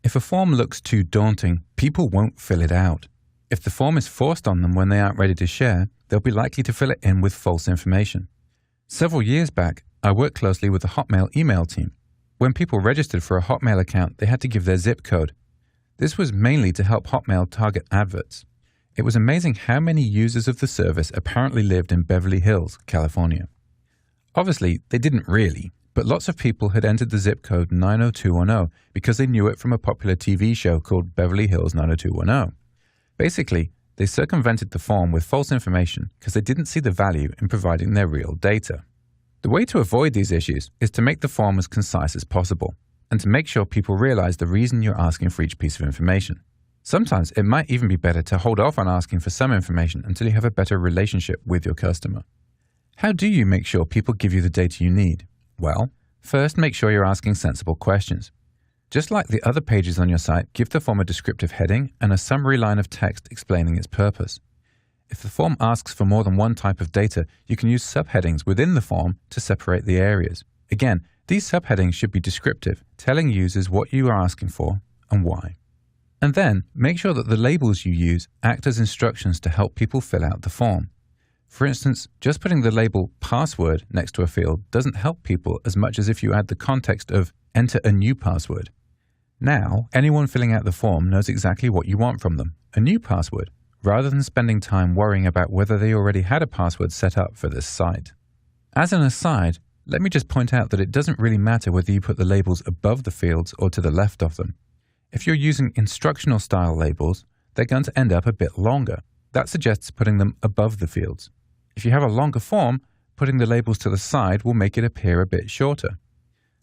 If a form looks too daunting, people won't fill it out. If the form is forced on them when they aren't ready to share, they'll be likely to fill it in with false information. Several years back, I worked closely with the Hotmail email team. When people registered for a Hotmail account, they had to give their zip code. This was mainly to help Hotmail target adverts. It was amazing how many users of the service apparently lived in Beverly Hills, California. Obviously, they didn't really, but lots of people had entered the zip code 90210 because they knew it from a popular TV show called Beverly Hills 90210. Basically, they circumvented the form with false information because they didn't see the value in providing their real data. The way to avoid these issues is to make the form as concise as possible, and to make sure people realize the reason you're asking for each piece of information. Sometimes it might even be better to hold off on asking for some information until you have a better relationship with your customer. How do you make sure people give you the data you need? Well, first make sure you're asking sensible questions. Just like the other pages on your site, give the form a descriptive heading and a summary line of text explaining its purpose. If the form asks for more than one type of data, you can use subheadings within the form to separate the areas. Again, these subheadings should be descriptive, telling users what you are asking for and why. And then, make sure that the labels you use act as instructions to help people fill out the form. For instance, just putting the label password next to a field doesn't help people as much as if you add the context of enter a new password. Now, anyone filling out the form knows exactly what you want from them, a new password, rather than spending time worrying about whether they already had a password set up for this site. As an aside, let me just point out that it doesn't really matter whether you put the labels above the fields or to the left of them. If you're using instructional style labels, they're going to end up a bit longer. That suggests putting them above the fields. If you have a longer form, putting the labels to the side will make it appear a bit shorter.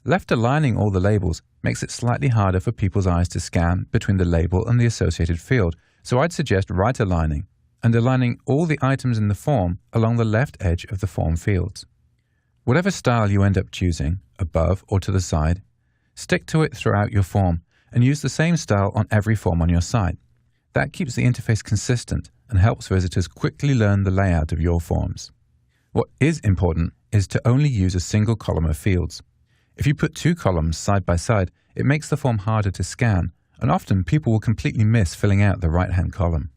Left aligning all the labels makes it slightly harder for people's eyes to scan between the label and the associated field, so I'd suggest right aligning and aligning all the items in the form along the left edge of the form fields. Whatever style you end up choosing, above or to the side, stick to it throughout your form and use the same style on every form on your site. That keeps the interface consistent and helps visitors quickly learn the layout of your forms. What is important is to only use a single column of fields. If you put two columns side by side, it makes the form harder to scan, and often people will completely miss filling out the right-hand column.